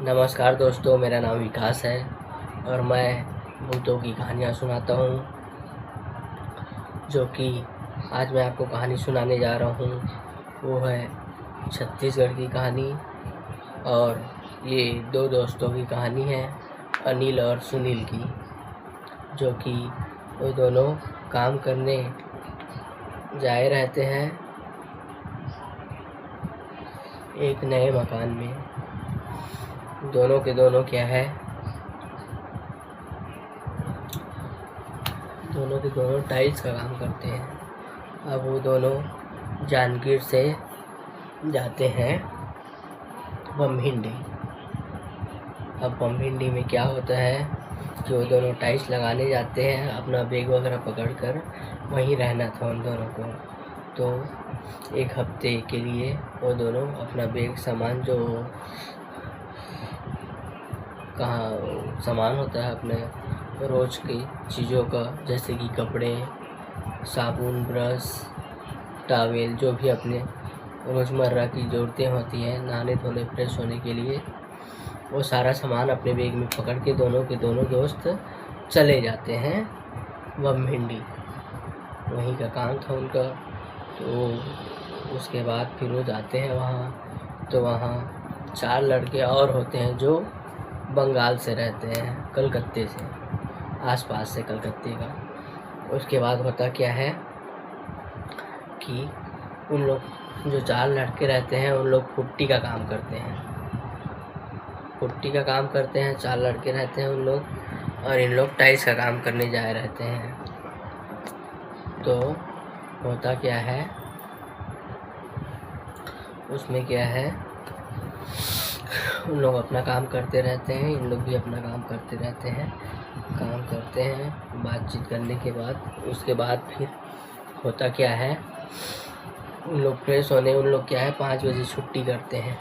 नमस्कार दोस्तों, मेरा नाम विकास है और मैं भूतों की कहानियाँ सुनाता हूँ। जो कि आज मैं आपको कहानी सुनाने जा रहा हूँ वो है छत्तीसगढ़ की कहानी। और ये दो दोस्तों की कहानी है, अनिल और सुनील की, जो कि वो दोनों काम करने जाए रहते हैं एक नए मकान में। दोनों के दोनों क्या है, दोनों के दोनों टाइल्स का काम करते हैं। अब वो दोनों जांजगीर से जाते हैं बमहिंडी। अब बमहिंडी में क्या होता है कि वो दोनों टाइल्स लगाने जाते हैं, अपना बैग वगैरह पकड़कर। वहीं रहना था उन दोनों को, तो एक हफ्ते के लिए वो दोनों अपना बैग सामान, जो कहाँ सामान होता है अपने रोज़ की चीज़ों का, जैसे कि कपड़े, साबुन, ब्रश, टॉवेल, जो भी अपने रोज़मर्रा की ज़रूरतें होती हैं नहाने धोने फ्रेश होने के लिए, वो सारा सामान अपने बैग में पकड़ के दोनों के दोनों दोस्त चले जाते हैं बमहिंडी। वहीं का काम था उनका। तो उसके बाद फिर वो जाते हैं वहाँ, तो वहाँ 4 लड़के और होते हैं जो बंगाल से रहते हैं, कलकत्ते से, आसपास से कलकत्ते का। उसके बाद होता क्या है कि उन लोग जो 4 लड़के रहते हैं उन लोग पुट्टी का काम करते हैं। पुट्टी का काम करते हैं 4 लड़के रहते हैं उन लोग, और इन लोग टाइल्स का काम करने जाए रहते हैं। तो होता क्या है, उसमें क्या है, उन लोग अपना काम करते रहते हैं, इन लोग भी अपना काम करते रहते हैं। काम करते हैं बातचीत करने के बाद, उसके बाद फिर होता क्या है, उन लोग फ्रेश होने, उन लोग क्या है 5 बजे छुट्टी करते हैं।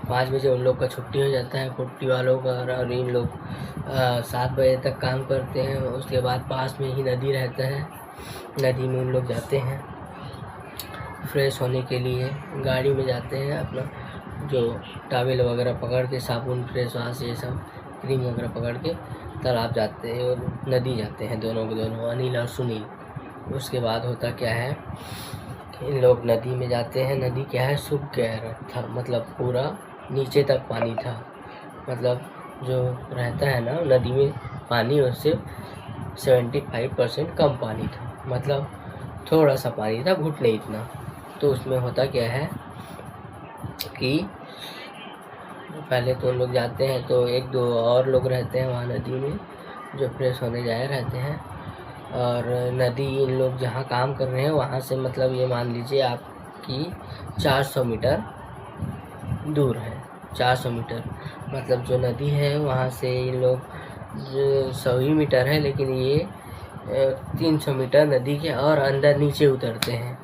5 बजे उन लोग का छुट्टी हो जाता है पुट्टी वालों का, और इन लोग 7 बजे तक काम करते हैं। उसके बाद पास में ही नदी रहता है, नदी में उन लोग जाते हैं फ्रेश होने के लिए। गाड़ी में जाते हैं, अपना जो टॉवेल वगैरह पकड़ के, साबुन, फेस वॉश, ये सब क्रीम वगैरह पकड़ के तालाब जाते हैं और नदी जाते हैं दोनों के दोनों, अनिल और सुनील। उसके बाद होता क्या है, इन लोग नदी में जाते हैं। नदी क्या है, सूख गया था, मतलब पूरा नीचे तक पानी था। मतलब जो रहता है ना नदी में पानी, उससे 75% कम पानी था, मतलब थोड़ा सा पानी था, घुटने इतना। तो उसमें होता क्या है कि पहले तो लोग जाते हैं, तो 1-2 और लोग रहते हैं वहाँ नदी में जो फ्रेश होने जाए रहते हैं। और नदी इन लोग जहाँ काम कर रहे हैं वहाँ से, मतलब ये मान लीजिए आपकी 400 मीटर दूर है। 400 मीटर मतलब जो नदी है वहाँ से इन लोग 100 ही मीटर है, लेकिन ये 300 मीटर नदी के और अंदर नीचे उतरते हैं।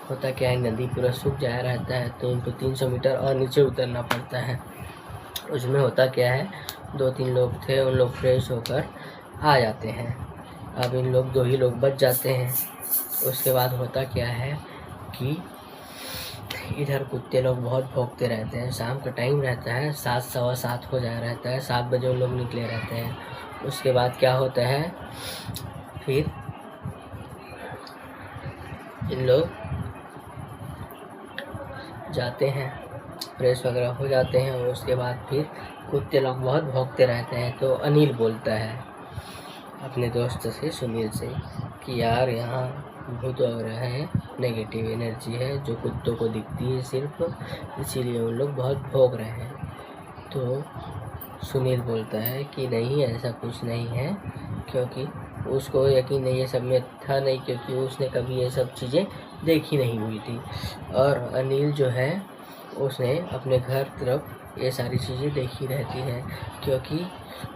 होता क्या है, नदी पूरा सूख जाया रहता है, तो इनको 300 मीटर और नीचे उतरना पड़ता है। उसमें होता क्या है, 2-3 लोग थे, उन लोग फ्रेश होकर आ जाते हैं। अब इन लोग 2 ही लोग बच जाते हैं। उसके बाद होता क्या है कि इधर कुत्ते लोग बहुत भौंकते रहते हैं। शाम का टाइम रहता है, 7, सवा 7 हो जाया रहता है, 7 बजे उन लोग निकले रहते हैं। उसके बाद क्या होता है, फिर इन लोग जाते हैं, फ्रेश वगैरह हो जाते हैं। उसके बाद फिर कुत्ते लोग बहुत भौंकते रहते हैं। तो अनिल बोलता है अपने दोस्त से, सुनील से, कि यार यहाँ भूत वगैरह है, नेगेटिव एनर्जी है जो कुत्तों को दिखती है सिर्फ, इसीलिए उन लोग बहुत भौंक रहे हैं। तो सुनील बोलता है कि नहीं, ऐसा कुछ नहीं है, क्योंकि उसको यकीन नहीं, ये सब में था नहीं, क्योंकि उसने कभी ये सब चीज़ें देखी नहीं हुई थी। और अनिल जो है उसने अपने घर तरफ ये सारी चीज़ें देखी रहती हैं, क्योंकि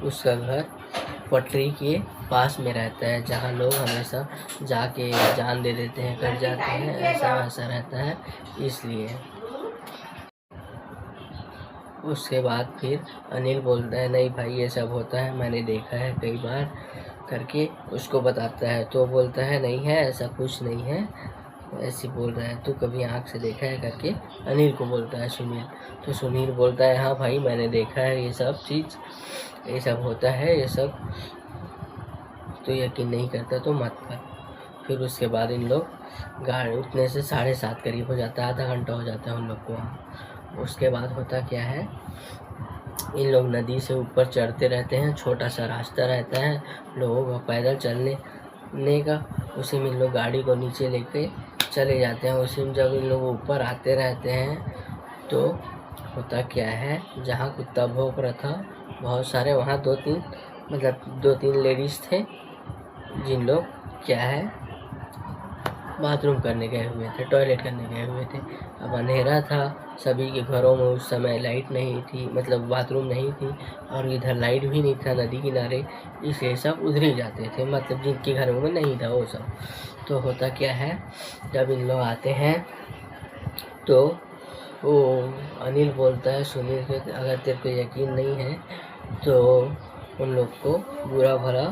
उसका घर पटरी के पास में रहता है, जहाँ लोग हमेशा जाके जान दे देते हैं, कट जाते हैं, ऐसा रहता है, इसलिए। उसके बाद फिर अनिल बोलता है नहीं भाई, ये सब होता है, मैंने देखा है कई बार करके उसको बताता है। तो बोलता है नहीं है, ऐसा कुछ नहीं है, ऐसे बोल रहा है, तू कभी आँख से देखा है करके अनिल को बोलता है सुनील। तो सुनील बोलता है हाँ भाई मैंने देखा है ये सब चीज़, ये सब होता है, ये सब तो यकीन नहीं करता तो मत कर। फिर उसके बाद इन लोग गाड़ी उतने से 7:30 करीब हो जाता है, आधा घंटा हो जाता है उन लोग को वहाँ। उसके बाद होता क्या है, इन लोग नदी से ऊपर चढ़ते रहते हैं, छोटा सा रास्ता रहता है लोगों को पैदल चलने का, उसी में इन लोग गाड़ी को नीचे लेके चले जाते हैं। उसी में जब इन लोग ऊपर आते रहते हैं तो होता क्या है, जहाँ कुत्ता भौंक रहा था बहुत सारे, वहाँ 2-3 लेडीज़ थे जिन लोग क्या है बाथरूम करने गए हुए थे, टॉयलेट करने गए हुए थे। अब अंधेरा था, सभी के घरों में उस समय लाइट नहीं थी, मतलब बाथरूम नहीं थी, और इधर लाइट भी नहीं था नदी किनारे, इसलिए सब उधर ही जाते थे, मतलब जिनके घरों में नहीं था वो सब। तो होता क्या है, जब इन लोग आते हैं तो वो अनिल बोलता है सुनील के, अगर तेरे को यकीन नहीं है तो उन लोग को बुरा भला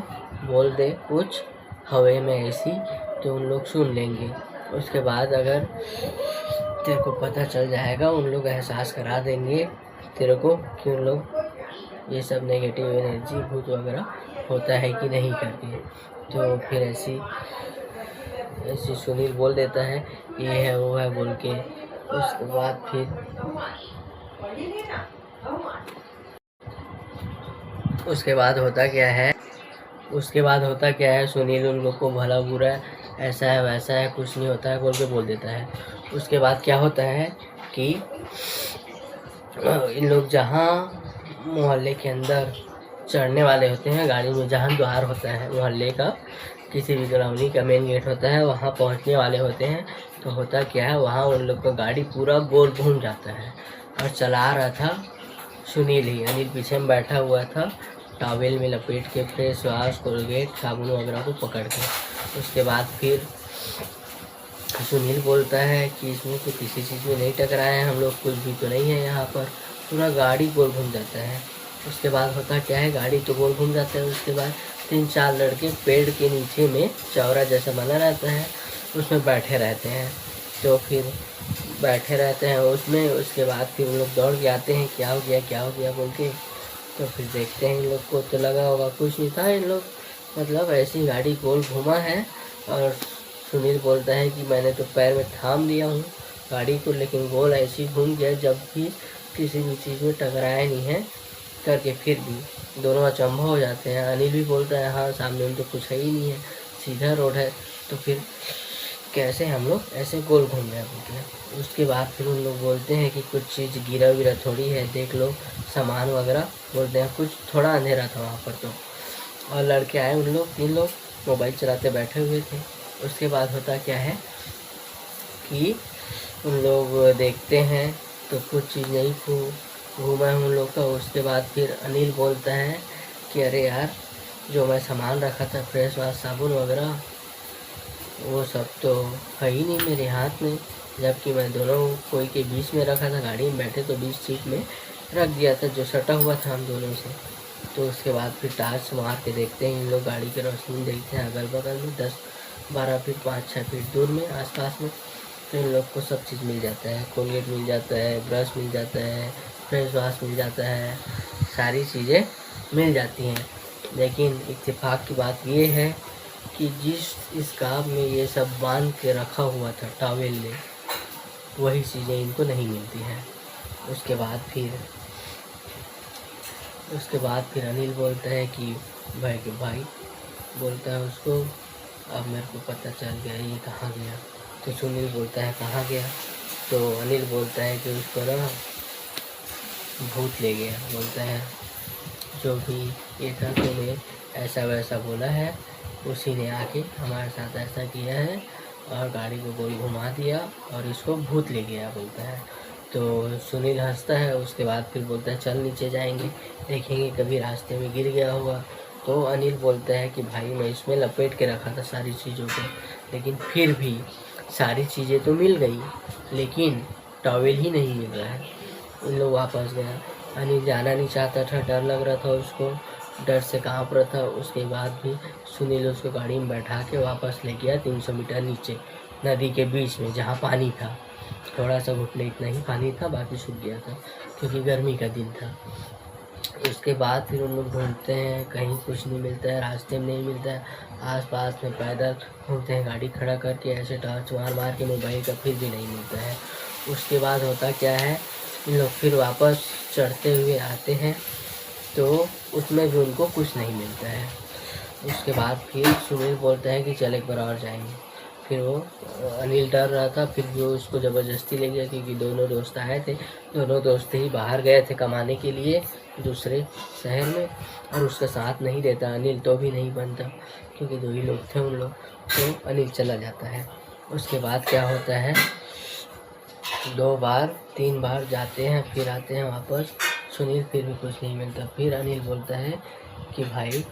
बोल दे कुछ हवा में ऐसी, तो उन लोग सुन लेंगे। उसके बाद अगर तेरे को पता चल जाएगा, उन लोग एहसास करा देंगे तेरे को कि उन लोग ये सब नेगेटिव एनर्जी भूत वगैरह होता है कि नहीं करके। तो फिर ऐसी सुनील बोल देता है ये है वो है बोल के। उसके बाद उसके बाद होता क्या है, सुनील उन लोग को भला बुरा ऐसा है वैसा है कुछ नहीं होता है बोल के बोल देता है। उसके बाद क्या होता है कि इन लोग जहाँ मोहल्ले के अंदर चढ़ने वाले होते हैं गाड़ी में, जहाँ द्वार होता है मोहल्ले का, किसी भी कॉलोनी का मेन गेट होता है, वहाँ पहुँचने वाले होते हैं। तो होता क्या है, वहाँ उन लोग का गाड़ी पूरा गोल घूम जाता है, और चला रहा था सुनील ही। अनिल पीछे में बैठा हुआ था टॉवेल में लपेट के, फेस वाश कोलगेट साबुन वगैरह को पकड़ के। उसके बाद फिर सुनील बोलता है कि इसमें तो किसी चीज़ में नहीं टकराए हैं हम लोग, कुछ भी तो नहीं है यहाँ पर, पूरा गाड़ी गोल घूम जाता है। उसके बाद होता क्या है, गाड़ी तो गोल घूम जाता है, उसके बाद 3-4 लड़के पेड़ के नीचे में चौरा जैसा बना रहता है उसमें बैठे रहते हैं। तो फिर बैठे रहते हैं उसमें। उसके बाद फिर उन लोग दौड़ के आते हैं, क्या हो गया बोल के। तो फिर देखते हैं, इन लोग को तो लगा होगा कुछ नहीं था, इन लोग मतलब ऐसी गाड़ी गोल घुमा है। और सुनील बोलता है कि मैंने तो पैर में थाम लिया हूँ गाड़ी को, लेकिन गोल ऐसी घूम गया जब भी किसी भी चीज़ में टकराया नहीं है करके। फिर भी दोनों अचंभा हो जाते हैं। अनिल भी बोलता है हाँ सामने में तो कुछ है ही नहीं है, सीधा रोड है, तो फिर कैसे हम लोग ऐसे गोल घूम रहे हैं। उसके बाद फिर उन लोग बोलते हैं कि कुछ चीज़ गिरा विरा थोड़ी है, देख लो सामान वगैरह बोलते हैं। कुछ थोड़ा अंधेरा था वहाँ पर तो, और लड़के आए उन लोग 3 लोग मोबाइल चलाते बैठे हुए थे। उसके बाद होता क्या है कि उन लोग देखते हैं तो कुछ चीज़ नहीं घूमा है उन लोग का। उसके बाद फिर अनिल बोलता है कि अरे यार जो मैं सामान रखा था फेस वाश साबुन वगैरह वो सब तो है ही नहीं मेरे हाथ में, जबकि मैं दोनों कोई के बीच में रखा था, गाड़ी में बैठे तो बीच सीट में रख दिया था जो सटा हुआ था हम दोनों से। तो उसके बाद फिर टार्च मार के देखते हैं इन लोग, गाड़ी की रोशनी देखते हैं अगल बगल में 10-12 फीट 5-6 फीट दूर में आसपास में। तो इन लोग को सब चीज़ मिल जाता है, कोलगेट मिल जाता है, ब्रश मिल जाता है, फेस वाश मिल जाता है, सारी चीज़ें मिल जाती हैं। लेकिन इत्तेफाक की बात ये है कि जिस इस काम में ये सब बांध के रखा हुआ था टॉवेल में, वही चीज़ें इनको नहीं मिलती हैं। उसके बाद फिर अनिल बोलता है कि भाई बोलता है उसको, अब मेरे को पता चल गया ये कहाँ गया। तो सुनील बोलता है कहाँ गया, तो अनिल बोलता है कि उसको ना भूत ले गया। बोलता है जो भी ये था तुम्हें ऐसा वैसा बोला है, उसी ने आके हमारे साथ ऐसा किया है और गाड़ी को गोल घुमा दिया और इसको भूत ले गया बोलता है। तो सुनील हंसता है। उसके बाद फिर बोलता है चल नीचे जाएंगे, देखेंगे कभी रास्ते में गिर गया होगा। तो अनिल बोलता है कि भाई मैं इसमें लपेट के रखा था सारी चीज़ों को, लेकिन फिर भी सारी चीज़ें तो मिल गई, लेकिन टॉवेल ही नहीं मिल रहा है। उन लोग वापस गया। अनिल जाना नहीं चाहता था, डर लग रहा था उसको, डर से काँप रहा था। उसके बाद भी सुनील उसको गाड़ी में बैठा के वापस ले गया 300 मीटर नीचे। नदी के बीच में जहाँ पानी था, थोड़ा सा घुटने इतना ही पानी था, बाकी सूख गया था क्योंकि गर्मी का दिन था। उसके बाद फिर उन लोग ढूंढते हैं, कहीं कुछ नहीं मिलता है, रास्ते में नहीं मिलता है, आसपास में पैदल घूमते हैं गाड़ी खड़ा करके, ऐसे टॉर्च मार मार के मोबाइल का, फिर भी नहीं मिलता है। उसके बाद होता क्या है, इन लोग फिर वापस चढ़ते हुए आते हैं तो उसमें भी उनको कुछ नहीं मिलता है। उसके बाद फिर सुनील बोलता है कि चल एक बार और जाएंगे। फिर वो अनिल डर रहा था, फिर वो उसको ज़बरदस्ती ले गया क्योंकि दोनों दोस्त आए थे, दोनों दोस्त ही बाहर गए थे कमाने के लिए दूसरे शहर में, और उसका साथ नहीं देता अनिल तो भी नहीं बनता क्योंकि दो ही लोग थे उन लोग, तो अनिल चला जाता है। उसके बाद क्या होता है, 2 बार 3 बार जाते हैं, फिर आते हैं वापस, सुनील फिर भी कुछ नहीं मिलता। फिर अनिल बोलता है कि भाई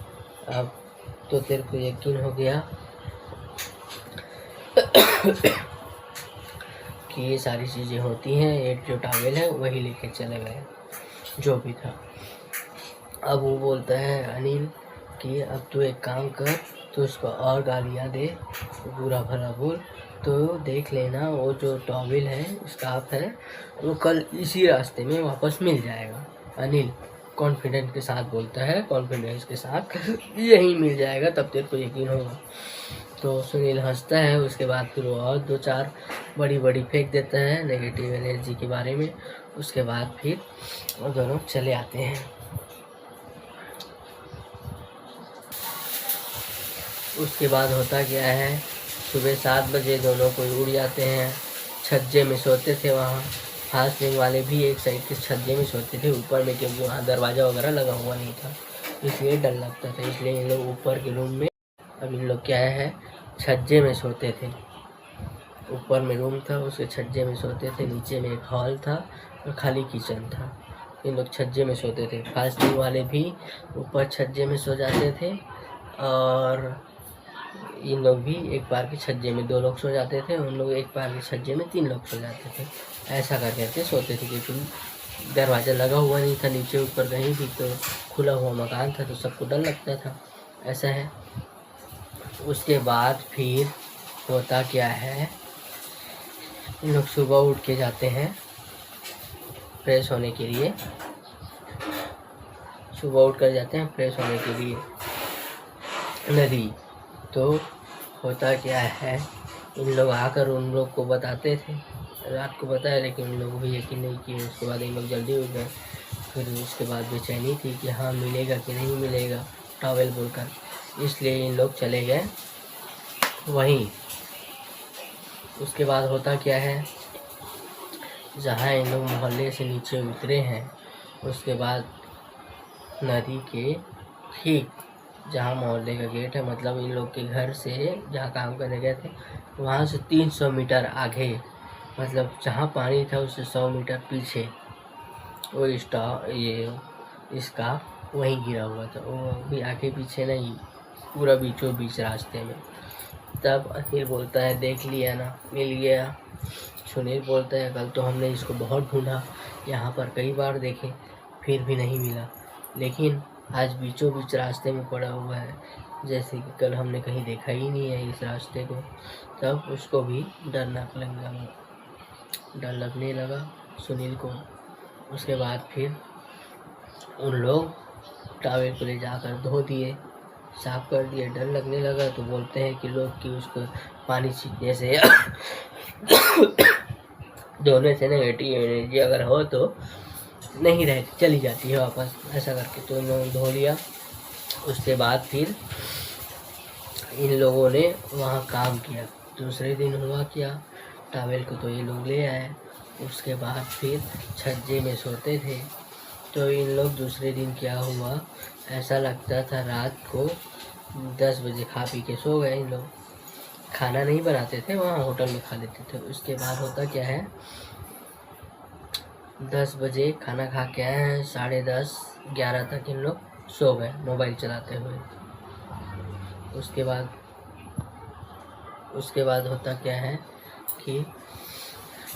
अब तो तेरे को यकीन हो गया कि ये सारी चीज़ें होती हैं, एक जो टॉवेल है वही लेके चले गए जो भी था। अब वो बोलता है अनिल कि अब तू एक काम कर, तो उसको और गालियाँ दे, बुरा भला बोल, तो देख लेना वो जो टॉवेल है, स्कार्फ है, वो कल इसी रास्ते में वापस मिल जाएगा। अनिल कॉन्फिडेंस के साथ बोलता है, कॉन्फिडेंस के साथ यही मिल जाएगा, तब तेरे को यकीन होगा। तो सुनील हंसता है। उसके बाद फिर वो और 2-4 बड़ी बड़ी फेंक देता है नेगेटिव एनर्जी के बारे में। उसके बाद फिर वो दोनों चले आते हैं। उसके बाद होता क्या है, सुबह 7 बजे दोनों को उड़ जाते हैं। छज्जे में सोते थे वहाँ, फास्टिंग वाले भी एक साइड के छज्जे में सोते थे ऊपर में, क्योंकि वहाँ दरवाज़ा वगैरह लगा हुआ नहीं था, इसलिए डर लगता था, इसलिए इन लोग ऊपर के रूम में, अब इन लोग क्या है छज्जे में सोते थे। ऊपर में रूम था, उसके छज्जे में सोते थे, नीचे में एक हॉल था और खाली किचन था। इन लोग छज्जे में सोते थे। फास्टिंग वाले भी ऊपर छज्जे में सो जाते थे, और इन लोग भी एक बार के छज्जे में 2 लोग सो जाते थे, उन लोग एक बार के छज्जे में 3 लोग सो जाते थे। ऐसा कर करके सोते थे, क्योंकि दरवाज़ा लगा हुआ नहीं था नीचे ऊपर कहीं भी, तो खुला हुआ मकान था, तो सबको डर लगता था। ऐसा है। उसके बाद फिर होता क्या है, इन लोग सुबह उठ के जाते हैं फ्रेश होने के लिए, सुबह उठ कर जाते हैं फ्रेश होने के लिए नदी। तो होता क्या है, इन लोग आकर उन लोग को बताते थे, रात को बताया, लेकिन उन लोगों को यकीन नहीं किया। उसके बाद इन लोग जल्दी उठ गए। फिर उसके बाद बेचैनी थी कि हाँ मिलेगा कि नहीं मिलेगा टॉवेल बोलकर, इसलिए इन लोग चले गए वहीं। उसके बाद होता क्या है, जहाँ इन लोग मोहल्ले से नीचे उतरे हैं, उसके बाद नदी के ठीक जहाँ मोहल्ले का गेट है, मतलब इन लोग के घर से जहाँ काम करने गए थे, वहाँ से 300 मीटर आगे, मतलब जहाँ पानी था उससे 100 मीटर पीछे वो इसका वहीं गिरा हुआ था। वो भी आगे पीछे नहीं, पूरा बीचों बीच रास्ते में। तब अनिल बोलता है देख लिया ना, मिल गया। सुनील बोलता है कल तो हमने इसको बहुत ढूंढा, यहाँ पर कई बार देखे, फिर भी नहीं मिला, लेकिन आज बीचों बीच रास्ते में पड़ा हुआ है, जैसे कि कल हमने कहीं देखा ही नहीं है इस रास्ते को। तब उसको भी डर लगने लगा सुनील को। उसके बाद फिर उन लोग टॉवेल को ले जाकर धो दिए, साफ कर दिए। डर लगने लगा तो बोलते हैं कि लोग कि उसको पानी छींटने से धोने से नेगेटिव एनर्जी अगर हो तो नहीं रहती, चली जाती है वापस, ऐसा करके तो इन लोगों ने धो लिया। उसके बाद फिर इन लोगों ने वहाँ काम किया। दूसरे दिन हुआ क्या, टॉवेल को तो ये लोग ले आए। उसके बाद फिर छज्जे में सोते थे। तो इन लोग दूसरे दिन क्या हुआ, ऐसा लगता था रात को 10 बजे खा पी के सो गए इन लोग। खाना नहीं बनाते थे वहाँ, होटल में खा लेते थे। उसके बाद होता क्या है, 10 बजे खाना खा के आए हैं, 10:30-11 तक इन लोग सो गए मोबाइल चलाते हुए। उसके बाद होता क्या है कि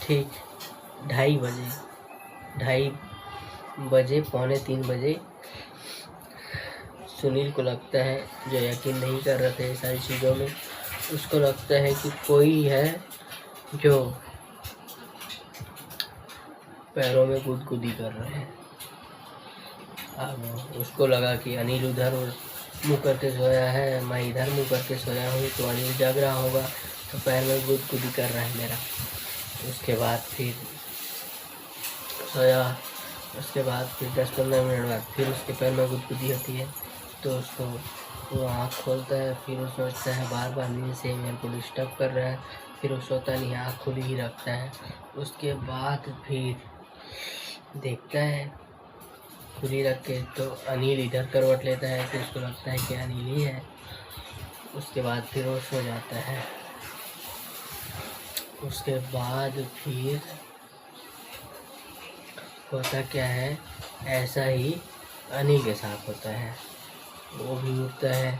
ठीक 2:30 पौने 3 बजे सुनील को लगता है, जो यकीन नहीं कर रहे थे सारी चीज़ों में, उसको लगता है कि कोई है जो पैरों में गुदगुदी कर रहे हैं। अब उसको लगा कि अनिल उधर मुँह करके सोया है, मैं इधर मुँह करके सोया हूँ, तो अनिल जाग रहा होगा, तो पैर में गुदगुदी कर रहा है मेरा। उसके बाद फिर सोया। उसके बाद फिर 10-15 मिनट बाद फिर उसके पैर में गुदगुदी होती है, तो उसको वो आँख खोलता है। फिर वो सोचता है बार बार नींद से मेरे को डिस्टर्ब कर रहा है, फिर वो सोता नहीं, आँख खुली ही रखता है। उसके बाद फिर देखता है खुली रख के, तो अनिल इधर करवट लेता है, फिर उसको लगता है कि अनिल ही है। उसके बाद फिर वो सो जाता है। उसके बाद फिर होता क्या है, ऐसा ही अनिल के साथ होता है। वो भी उठता है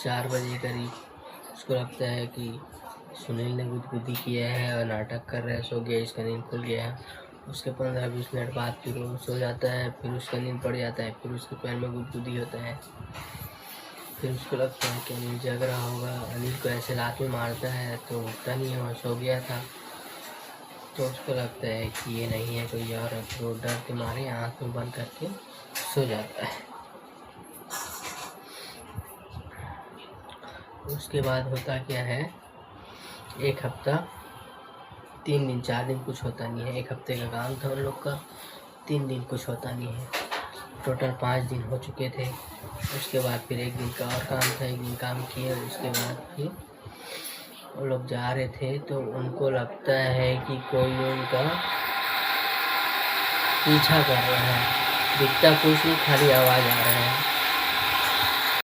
4 बजे करीब। उसको लगता है कि सुनील ने गुदगुदी किया है और नाटक कर रहा है, सो गया, इसका नींद खुल गया है। उसके 15-20 मिनट बाद फिर वो सो जाता है, फिर उसका नींद पड़ जाता है, फिर उसके पैर में गुदगुदी होता है। फिर उसको लगता है कि अनिल जग रहा होगा, अनिल को ऐसे लात में मारता है तो उठता नहीं है, वो सो गया था। तो उसको लगता है कि ये नहीं है कोई और, तो डर के मारे आँख में बंद करके सो जाता है। उसके बाद होता क्या है, 1 हफ्ता 3 दिन 4 दिन कुछ होता नहीं है। 1 हफ्ते का काम था उन लोग का, 3 दिन कुछ होता नहीं है। टोटल 5 दिन हो चुके थे। उसके बाद फिर 1 दिन का और काम था, 1 दिन काम किए। उसके बाद फिर वो लोग जा रहे थे, तो उनको लगता है कि कोई उनका पीछा कर रहा है। दिखता कुछ नहीं, खाली आवाज़ आ रहा है।